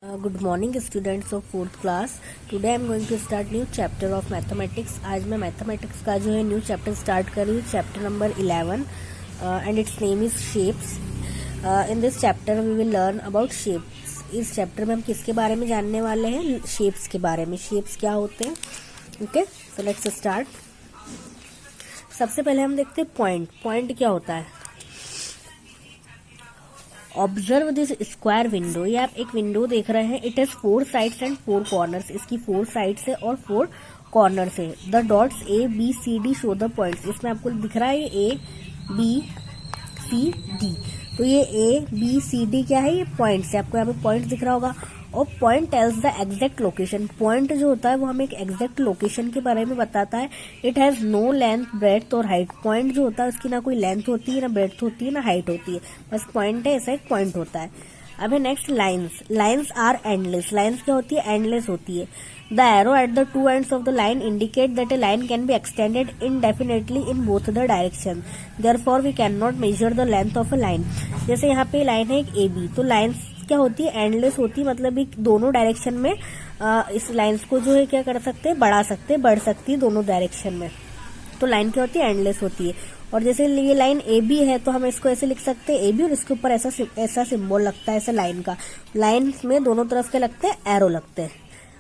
Good morning students of 4th class. Today I am going to start new chapter of mathematics. आज मैं mathematics का जो है new chapter start कर रही हूँ, chapter number 11 and its name is shapes. In this chapter we will learn about shapes. इस chapter में हम किसके बारे में जानने वाले हैं? शेप्स के बारे में. शेप्स क्या होते हैं? Okay, so let's start. सबसे पहले हम देखते हैं पॉइंट. पॉइंट क्या होता है? Observe this square window. ये आप एक विंडो देख रहे हैं. It has 4 sides and 4 corners. इसकी 4 साइड्स है और 4 कॉर्नर्स है. The dots A B C D show the points. इसमें आपको दिख रहा है ए बी सी डी. तो ये ए बी सी डी क्या है? ये पॉइंट्स है. आपको यहाँ पे पॉइंट दिख रहा होगा. और point tells the exact location. Point जो होता है वो हमें एक एग्जैक्ट लोकेशन के बारे में बताता है. It has no length breadth और हाइट. पॉइंट जो होता है उसकी ना कोई लेंथ होती है, ना ब्रेड्थ होती है, ना हाइट होती है. बस पॉइंट है, ऐसा एक पॉइंट होता है. अब है next lines. Lines are endless. Lines क्या होती है? एंडलेस होती है. The arrow at the two ends of the line indicate that a line can be extended indefinitely in both the direction. Therefore we can not measure the length of a line. जैसे यहाँ पे line है एक A B, तो lines क्या होती है? Endless होती है. मतलब दोनों डायरेक्शन में इस लाइन्स को जो है क्या कर सकते हैं? बढ़ा सकते हैं, बढ़ सकती है दोनों डायरेक्शन में. तो लाइन क्या होती है? एंडलेस होती है. और जैसे ये लाइन ए बी है तो हम इसको ऐसे लिख सकते हैं ए बी, और इसके ऊपर ऐसा सिंबल लगता है ऐसा लाइन का. लाइन में दोनों तरफ के लगते हैं? एरो लगते हैं.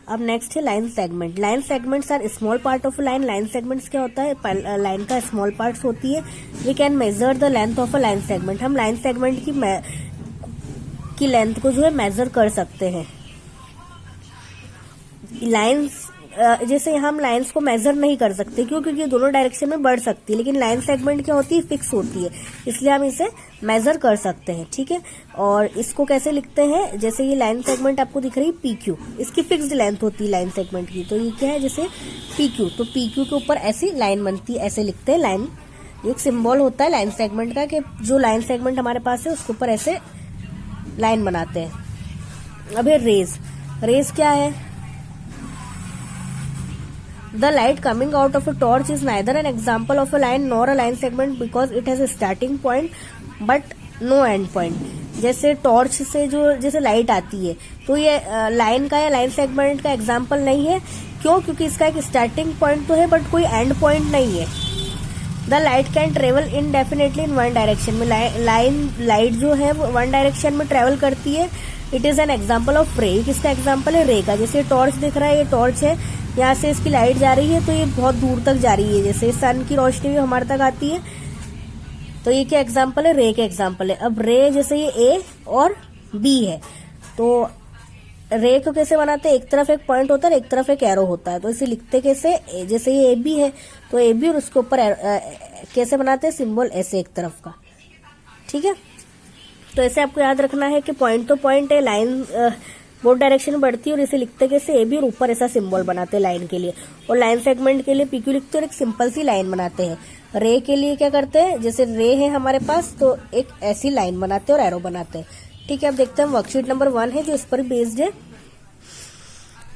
अब नेक्स्ट है line segment. Line segments are small part of line. Line segments क्या होता है? लाइन का स्मॉल पार्ट्स होती है. We can measure the length of a line segment. हम लाइन सेगमेंट की लेंथ को जो है मेजर कर सकते हैं. लाइन्स जैसे हम लाइन्स को मेजर नहीं कर सकते. क्यों? क्योंकि दोनों डायरेक्शन में बढ़ सकती है. लेकिन लाइन सेगमेंट क्या होती है? फिक्स होती है. इसलिए हम इसे मेजर कर सकते हैं. ठीक है. और इसको कैसे लिखते हैं? जैसे ये लाइन सेगमेंट आपको दिख रही है पी क्यू. इसकी फिक्स्ड लेंथ होती है लाइन सेगमेंट की. तो ये क्या है? जैसे पी क्यू. तो पी क्यू के ऊपर ऐसी लाइन बनती है, ऐसे लिखते हैं लाइन. एक सिंबल होता है लाइन सेगमेंट का कि जो लाइन सेगमेंट हमारे पास है उसके ऊपर ऐसे लाइन बनाते हैं. अब है रेज. रेज क्या है? The light coming out of a torch is neither an example of a line nor a line segment because it has a starting point but no end point. जैसे torch से जो जैसे light आती है तो ये लाइन का या लाइन सेगमेंट का एग्जाम्पल नहीं है. क्यों? क्योंकि इसका एक स्टार्टिंग पॉइंट तो है बट कोई एंड पॉइंट नहीं है. The light can travel indefinitely in one direction में. लाइट जो है वो वन डायरेक्शन में ट्रेवल करती है. It is an example of रे. किसका एग्जाम्पल है? रे का. जैसे टॉर्च दिख रहा है, ये टॉर्च है, यहाँ से इसकी लाइट जा रही है तो ये बहुत दूर तक जा रही है. जैसे सन की रोशनी भी हमारे तक आती है. तो ये क्या एग्जाम्पल है? रे के एग्जाम्पल है. अब रे जैसे ये ए और बी है तो रे को कैसे बनाते हैं? एक तरफ एक पॉइंट होता है, एक तरफ एक एरो होता है. तो इसे लिखते कैसे? जैसे ये ए बी है तो ए बी और उसके ऊपर कैसे बनाते हैं? सिंबल ऐसे एक तरफ का. ठीक है. तो ऐसे आपको याद रखना है कि पॉइंट तो पॉइंट है, लाइन बोथ डायरेक्शन में बढ़ती है. और इसे लिखते कैसे? ए बी और ऊपर ऐसा सिंबल बनाते हैं लाइन के लिए. और लाइन सेगमेंट के लिए पी क्यू लिखते हैं और एक सिंपल सी लाइन बनाते हैं. रे के लिए क्या करते हैं? जैसे रे है हमारे पास तो एक ऐसी लाइन बनाते हैं और एरो बनाते हैं. ठीक है. अब देखते हैं वर्कशीट नंबर 1 है जो इस पर बेस्ड है.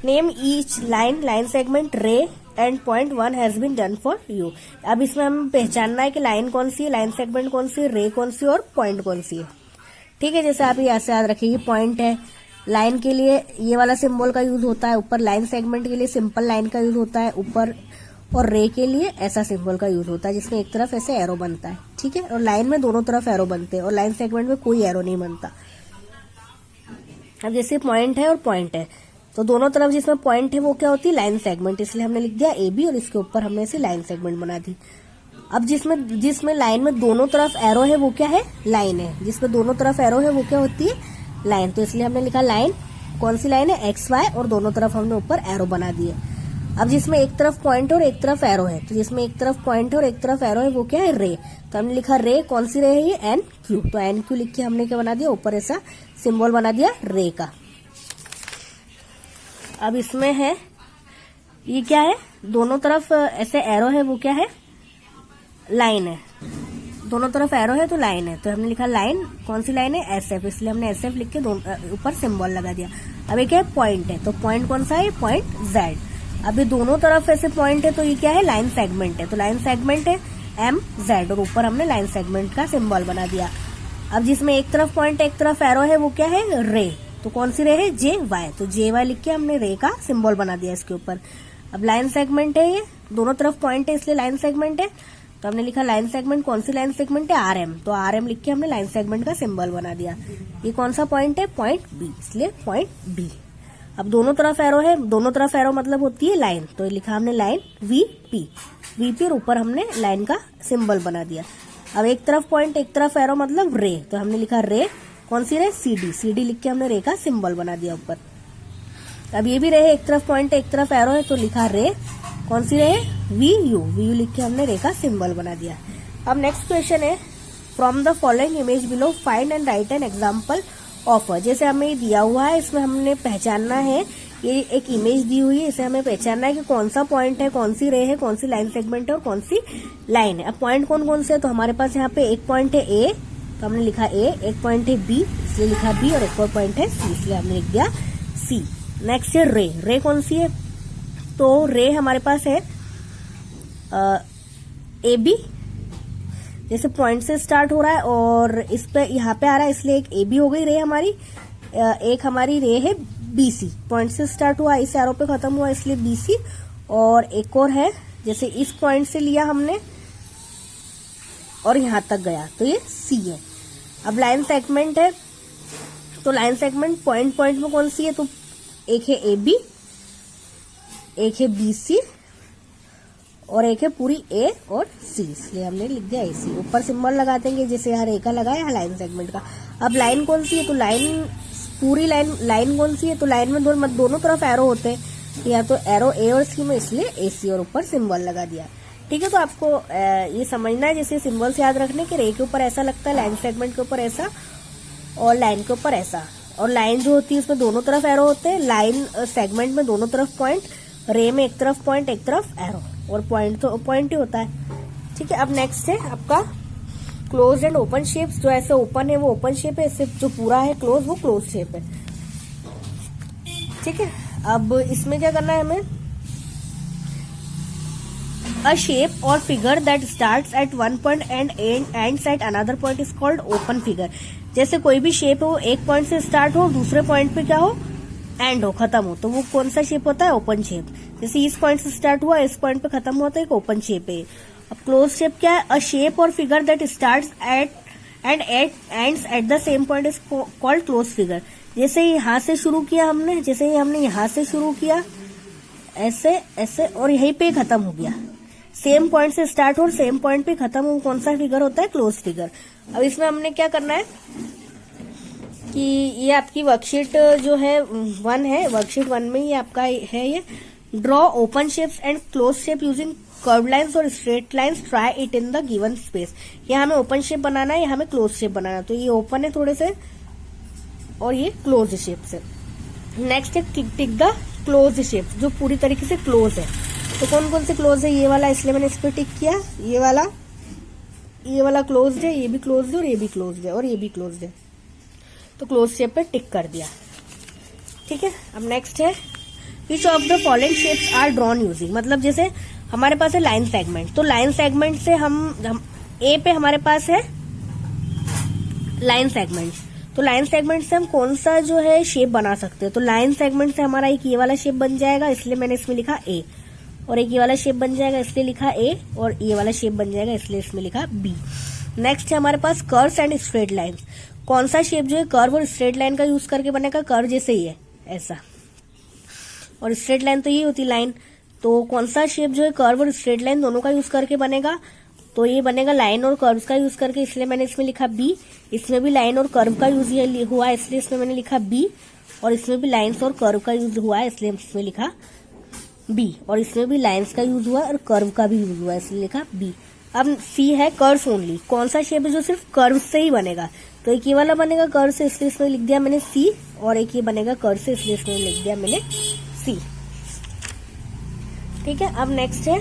Name each line, line segment, ray and point 1 has been done for you. अब इसमें हमें पहचानना है कि लाइन कौन सी है, लाइन सेगमेंट कौन सी है, रे कौन सी और पॉइंट कौन सी है. ठीक है. जैसे आप यहाँ से याद रखिए पॉइंट है. लाइन के लिए ये वाला सिंबल का यूज होता है ऊपर. लाइन सेगमेंट के लिए सिंपल लाइन का यूज होता है ऊपर. और रे के लिए ऐसा सिंबल का यूज होता है जिसमें एक तरफ ऐसे एरो बनता है. ठीक है. और लाइन में दोनों तरफ एरो बनते हैं और लाइन सेगमेंट में कोई एरो नहीं बनता. अब जैसे पॉइंट है और पॉइंट है तो दोनों तरफ जिसमें पॉइंट है वो क्या होती है? Line segment. इसलिए हमने लिख दिया ए बी और इसके ऊपर हमने ऐसे लाइन सेगमेंट बना दी. अब जिसमें लाइन में दोनों तरफ एरो है वो क्या है? लाइन है. जिसमें दोनों तरफ एरो है वो क्या होती है? लाइन. तो इसलिए हमने लिखा लाइन. कौन सी लाइन है? X Y. और दोनों तरफ हमने ऊपर एरो बना दिए. अब जिसमें एक तरफ पॉइंट और एक तरफ एरो है तो जिसमें एक तरफ पॉइंट है और एक तरफ एरो है वो क्या है? रे. तो हमने लिखा रे. कौन सी रे है ये? N Q. तो एन क्यू लिख के हमने क्या बना दिया? ऊपर ऐसा सिंबल बना दिया रे का. अब इसमें है ये क्या है? दोनों तरफ ऐसे एरो है वो क्या है? लाइन है. दोनों तरफ एरो है तो लाइन है. तो हमने लिखा लाइन. कौन सी लाइन है? S F. इसलिए हमने एस एफ लिख के ऊपर सिंबल लगा दिया. अब ये क्या है? पॉइंट है. तो पॉइंट कौन सा है? Point Z. अभी दोनों तरफ ऐसे पॉइंट है तो ये क्या है? लाइन सेगमेंट है. तो लाइन सेगमेंट है एम जेड और ऊपर हमने लाइन सेगमेंट का सिंबल बना दिया. अब जिसमें एक तरफ पॉइंट एक तरफ एरो है वो क्या है? रे. तो कौन सी रे है, जे वाई, तो जे वाई लिख के हमने रे का सिंबल बना दिया इसके ऊपर। अब लाइन सेगमेंट है, ये दोनों तरफ पॉइंट है इसलिए लाइन सेगमेंट है, तो हमने लिखा लाइन सेगमेंट, कौन सी लाइन सेगमेंट है, आर एम, तो आर एम लिख के हमने लाइन सेगमेंट का सिंबल बना दिया। ये कौन सा पॉइंट है, पॉइंट बी, इसलिए पॉइंट बी। अब दोनों तरफ एरो है, दोनों तरफ एरो मतलब होती है लाइन, तो लिखा हमने लाइन वीपी, वीपी और ऊपर हमने लाइन का सिंबल बना दिया। अब एक तरफ पॉइंट एक तरफ एरो मतलब रे, तो हमने लिखा रे, कौन सी रे, सीडी, सीडी लिख के हमने रे का सिंबल बना दिया ऊपर। अब ये भी रे, एक तरफ पॉइंट एक तरफ एरो है, तो लिखा रे, कौन सी रे, वी यू, वी यू लिख के हमने रे का सिंबल बना दिया। अब नेक्स्ट क्वेश्चन है, from the following image below find and right N example of, जैसे हमें ये दिया हुआ है, इसमें हमने पहचानना है, ये एक इमेज दी हुई है, इसे हमें पहचानना है कि कौन सा पॉइंट है, कौन सी रे है, कौन सी लाइन सेगमेंट है और कौन सी लाइन है। अब पॉइंट कौन कौन से है, तो हमारे पास यहाँ पे एक पॉइंट है ए, तो हमने लिखा ए, एक पॉइंट है बी इसलिए लिखा बी, और एक और पॉइंट है सी इसलिए हमने लिख दिया सी। नेक्स्ट है रे, रे कौन सी है, तो रे हमारे पास है ए बी, जैसे पॉइंट से स्टार्ट हो रहा है और इस पे यहाँ पे आ रहा है इसलिए एक ए बी हो गई रे हमारी, एक हमारी रे है बी सी, पॉइंट से स्टार्ट हुआ इस एरो पे खत्म हुआ इसलिए बी सी, और एक और है जैसे इस पॉइंट से लिया हमने और यहां तक गया तो ये सी है। अब लाइन सेगमेंट है, तो लाइन सेगमेंट पॉइंट पॉइंट में कौन सी है, तो एक है ए बी, एक है बी सी और एक है पूरी ए और सी, इसलिए हमने लिख दिया ए सी। ऊपर सिंबल लगा देंगे जैसे यहाँ रे का लगाया है लाइन सेगमेंट का। अब लाइन कौन सी है, तो लाइन पूरी लाइन कौन सी है, तो लाइन में दोनों तरफ एरो होते हैं, या तो एरो ए और सी में इसलिए ए सी और ऊपर सिंबल लगा दिया। ठीक है, तो आपको ये समझना है जैसे सिंबल्स याद रखने के, रे के ऊपर ऐसा लगता है, लाइन सेगमेंट के ऊपर ऐसा और लाइन के ऊपर ऐसा, और लाइन जो होती है उसमें दोनों तरफ एरो होते हैं, लाइन सेगमेंट में दोनों तरफ पॉइंट, रे में एक तरफ पॉइंट एक तरफ एरो, और पॉइंट तो पॉइंट ही होता है। ठीक है, अब नेक्स्ट है आपका क्लोज एंड ओपन शेप्स। जो ऐसे ओपन है वो ओपन शेप है, इससे जो पूरा है क्लोज वो क्लोज शेप है। ठीक है, अब इसमें क्या करना है हमें, अ शेप और figure that starts at one point and ends at another point is called open figure. जैसे कोई भी शेप हो, एक पॉइंट से स्टार्ट हो, दूसरे पॉइंट पे क्या हो, एंड हो, खत्म हो, तो वो कौन सा शेप होता है, ओपन शेप। जैसे इस पॉइंट से स्टार्ट हुआ, इस पॉइंट पे खत्म हुआ तो एक ओपन शेप है। अब क्लोज शेप क्या है, अ शेप और figure that starts at and ends at the same point is called close figure. जैसे यहाँ से शुरू किया हमने, जैसे हमने यहाँ से शुरू किया ऐसे ऐसे और यहीं पे खत्म हो गया, सेम पॉइंट से स्टार्ट हो और सेम पॉइंट पे खत्म हो, कौन सा फिगर होता है, क्लोज फिगर। अब इसमें हमने क्या करना है कि ये आपकी वर्कशीट जो है 1 है, वर्कशीट 1 में ये आपका है, ये draw open shapes and close shape using curve lines और straight lines, try it in the given space. यहाँ हमें ओपन शेप बनाना है, यहाँ हमें क्लोज शेप बनाना है, तो ये ओपन है थोड़े से और ये क्लोज शेप से। नेक्स्ट है टिक द क्लोज शेप, जो पूरी तरीके से क्लोज है। तो कौन कौन से क्लोज है, ये वाला इसलिए मैंने इस पर टिक किया, ये वाला क्लोज है, ये भी क्लोज है और ये भी क्लोज है और ये भी क्लोज है, तो क्लोज शेप पे टिक कर दिया। ठीक है, अब नेक्स्ट है which of the following shapes are drawn using. मतलब जैसे हमारे पास है लाइन सेगमेंट, तो लाइन सेगमेंट से हम ए पे हमारे पास है लाइन सेगमेंट, तो लाइन सेगमेंट से हम कौन सा जो है शेप बना सकते हैं। तो लाइन सेगमेंट से हमारा एक ये वाला शेप बन जाएगा, इसलिए मैंने इसमें लिखा ए, और एक ये वाला शेप बन जाएगा इसलिए लिखा ए, और ये वाला शेप बन जाएगा इसलिए इसमें लिखा बी। नेक्स्ट है हमारे पास कर्व्स एंड स्ट्रेट लाइन्स। कौन सा शेप जो है कर्व और स्ट्रेट लाइन का यूज करके बनेगा, कर्व जैसे ही है ऐसा, और स्ट्रेट लाइन तो ये होती लाइन, तो कौन सा शेप जो है कर्व और स्ट्रेट लाइन दोनों का यूज करके बनेगा, तो ये बनेगा लाइन और कर्व का यूज करके, इसलिए मैंने इसमें लिखा बी। इसमें भी लाइन और कर्व का यूज हुआ है इसलिए इसमें मैंने लिखा बी, और इसमें भी लाइन्स और कर्व का यूज हुआ है इसलिए इसमें लिखा बी, और इसमें भी लाइन्स का यूज हुआ है और कर्व का भी यूज हुआ है इसलिए लिखा बी। अब सी है कर्व्स ओनली। कौन सा शेप है जो सिर्फ कर्व से ही बनेगा, तो एक ये वाला बनेगा कर्व से इसलिए इसमें लिख दिया मैंने सी, और एक ये बनेगा कर्व से इसलिए इसमें लिख दिया मैंने सी। ठीक है, अब नेक्स्ट है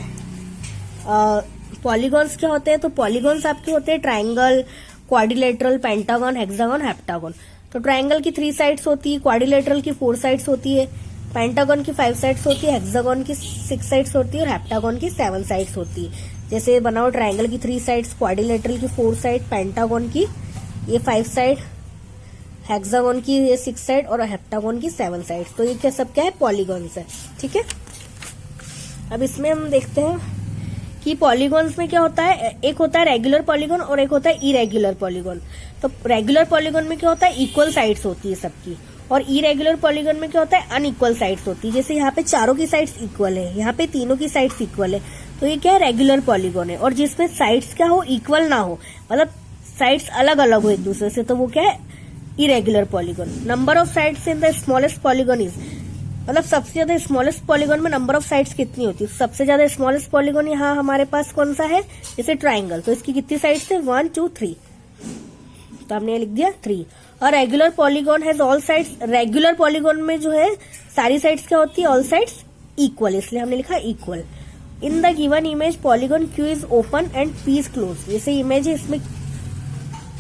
पॉलीगॉन्स क्या होते हैं। तो पॉलीगॉन्स आपके होते हैं triangle, quadrilateral, pentagon, hexagon, heptagon. तो ट्राइंगल की 3 साइड्स होती है, क्वाड्रिलेटरल की 4 साइड्स होती है, पेंटागन की 5 साइड्स होती है, हेक्सागन की 6 साइड्स होती है और हेप्टागन की 7 साइड्स होती है। जैसे बनाओ ट्राइंगल की 3 साइड्स, क्वाड्रिलेटरल की 4 साइड, पेंटागन की ये 5 साइड, हेक्सागोन की ये 6 साइड और हेप्टागोन की 7 साइड। तो ये क्या सब क्या है, पॉलीगॉन्स है। ठीक है, अब इसमें हम देखते हैं कि पॉलीगॉन्स में क्या होता है, एक होता है रेगुलर पॉलीगॉन और एक होता है इरेगुलर पॉलीगॉन। तो रेगुलर पॉलीगॉन में क्या होता है, इक्वल साइड्स होती है सबकी, और इरेगुलर पॉलीगॉन में क्या होता है, अनइक्वल साइड्स होती है। जैसे यहाँ पे चारों की साइड्स इक्वल है, यहाँ पे तीनों की साइड्स इक्वल है, तो ये क्या है, रेगुलर पॉलीगॉन है। और जिसमें साइड्स क्या हो, इक्वल ना हो, मतलब साइड्स अलग अलग हो एक दूसरे से, तो वो क्या है, irregular polygon. Number of sides in the smallest polygon is, मतलब सबसे ज्यादा स्मॉलेस्ट पॉलीगॉन में नंबर ऑफ साइड्स कितनी होती है, सबसे ज्यादा स्मॉलेस्ट पॉलीगॉन यहाँ हमारे पास कौन सा है, जैसे ट्राइंगल, तो इसकी कितनी साइड्स है, 1 2 3, तो हमने लिख दिया 3। और regular polygon has all sides, regular polygon में जो है सारी साइड्स क्या होती है, ऑल साइड्स इक्वल, इसलिए हमने लिखा equal. In the given image polygon Q is open and P is close, जैसे इमेज है इसमें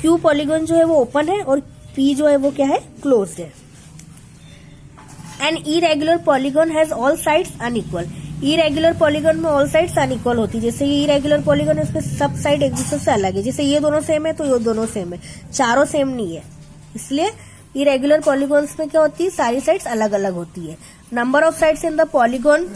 क्यू पॉलीगॉन जो है वो ओपन है और पी जो है वो क्या है, क्लोज्ड है। An irregular polygon has all sides unequal, irregular polygon में ऑल साइड्स अनइक्वल होती है। जैसे ये इरेगुलर पॉलीगॉन है, इसमें सब साइड एक दूसरे से अलग है, जैसे ये दोनों सेम है तो ये दोनों सेम है, चारों सेम नहीं है, इसलिए इरेगुलर पॉलीगॉन्स में क्या होती है, सारी साइड्स अलग अलग होती है। Number of sides in the polygon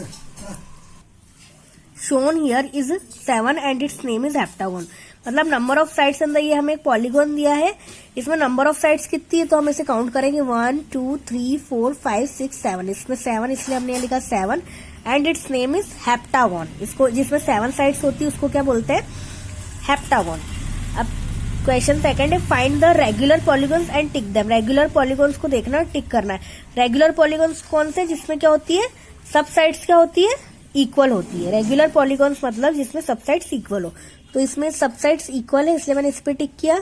shown here is 7 and it's name is heptagon, मतलब नंबर ऑफ साइड्स अंदर ये हमें एक पॉलीगॉन दिया है, इसमें नंबर ऑफ साइड्स कितनी है, तो हम इसे काउंट करेंगे 1 2 3 4 5 6 7, इसमें 7 इसलिए हमने ये लिखा 7 and it's name is heptagon. इसको जिसमें 7 साइड्स होती है उसको क्या बोलते हैं, हेप्टागोन। अब क्वेश्चन सेकंड है, find the regular polygons and tick them, regular polygons को देखना और टिक करना है। रेगुलर पॉलीगॉन्स कौन से, जिसमें क्या होती है, सब साइड्स क्या होती है, इक्वल होती है। रेगुलर पॉलीगॉन्स मतलब जिसमें सब साइड्स इक्वल हो, तो इसमें सब साइड्स इक्वल है इसलिए मैंने इस पे टिक किया,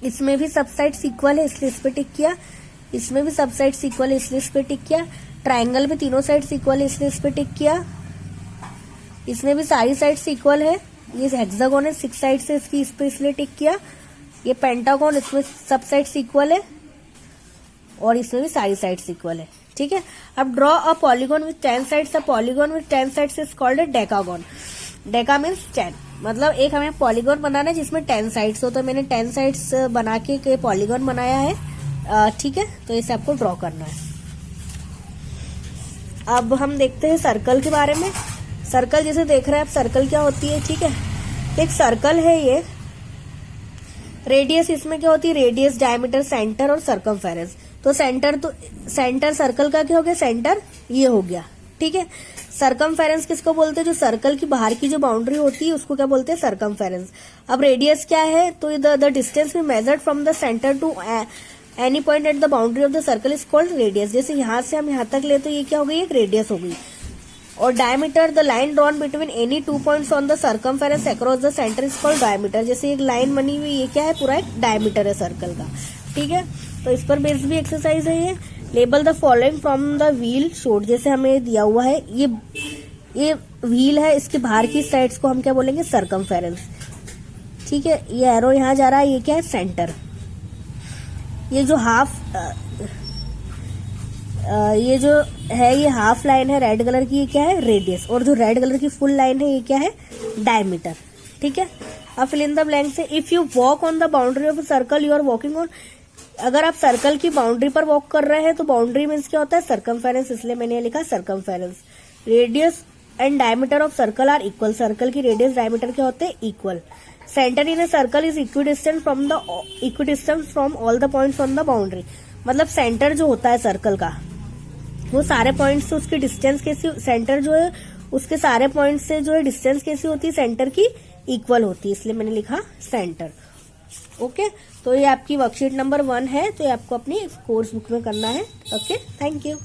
इसमें भी सब साइड्स इक्वल है इसलिए इस पे टिक किया, इसमें भी सब साइड्स इक्वल है इसलिए इस पे टिक किया, ट्राइंगल में तीनों साइड्स इक्वल है इसलिए इस पे टिक किया, इसमें भी सारी साइड्स इक्वल है, ये हेक्सागोन है 6 साइड्स है इसकी, इस पे इसलिए टिक किया, ये पेंटागोन इसमें सब साइड्स इक्वल है और इसमें भी सारी साइड्स इक्वल है। ठीक है, अब draw a polygon with 10 sides, a polygon with 10 sides is called a decagon. Deca means 10, मतलब एक हमें पॉलीगॉन बनाना है जिसमें 10 साइड्स हो, तो मैंने 10 साइड्स बना के पॉलीगॉन बनाया है। ठीक है, तो इसे आपको ड्रॉ करना है। अब हम देखते हैं सर्कल के बारे में। सर्कल जैसे देख रहे हैं आप, सर्कल क्या होती है, ठीक है, एक सर्कल है ये, रेडियस इसमें क्या होती है, रेडियस, डायमीटर, सेंटर और सर्कमफेरेंस। तो सेंटर सर्कल का क्या हो गया, सेंटर ये हो गया। ठीक है, सर्कमफेरेंस किसको बोलते हैं, जो सर्कल की बाहर की जो बाउंड्री होती है उसको क्या बोलते हैं, सर्कमफेरेंस। अब रेडियस क्या है, तो the distance we measured from the centre to any point at the boundary of the circle is called radius. जैसे यहां से हम यहां तक ले तो ये क्या हो गई, एक रेडियस हो गई। और diameter, the line drawn between any 2 points on the circumference across the centre is called diameter. जैसे एक लाइन बनी हुई, ये क्या है, पूरा एक डायमीटर है सर्कल का। ठीक है, तो इस पर बेस्ड भी एक्सरसाइज है ये। Label the following from the wheel showed, जैसे हमें दिया हुआ है ये व्हील है, इसके बाहर की साइड्स को हम क्या बोलेंगे, सर्कमफेरेंस। ठीक है, ये एरो यहाँ जा रहा है, ये क्या है, सेंटर। ये जो ये जो है, ये हाफ लाइन है रेड कलर की, ये क्या है, रेडियस। और जो रेड कलर की फुल लाइन है ये क्या है, डायमीटर। ठीक है, अब फिल इन द ब्लैंक से, if you walk on the boundary of circle you are walking on, अगर आप सर्कल की बाउंड्री पर वॉक कर रहे हैं तो बाउंड्री मीन्स क्या होता है, सर्कमफेरेंस, इसलिए मैंने लिखा circumference. Radius and diameter of circle are equal, circle की रेडियस डायमीटर क्या होते हैं, equal. Centre in a circle is equidistant from all the points on the boundary, मतलब सेंटर जो होता है सर्कल का, वो सारे पॉइंट्स से उसकी डिस्टेंस कैसी, सेंटर जो है उसके सारे पॉइंट से जो है डिस्टेंस कैसी होती है, सेंटर की इक्वल होती है, इसलिए मैंने लिखा सेंटर। ओके, तो ये आपकी वर्कशीट नंबर 1 है, तो ये आपको अपनी कोर्स बुक में करना है। Okay, thank you.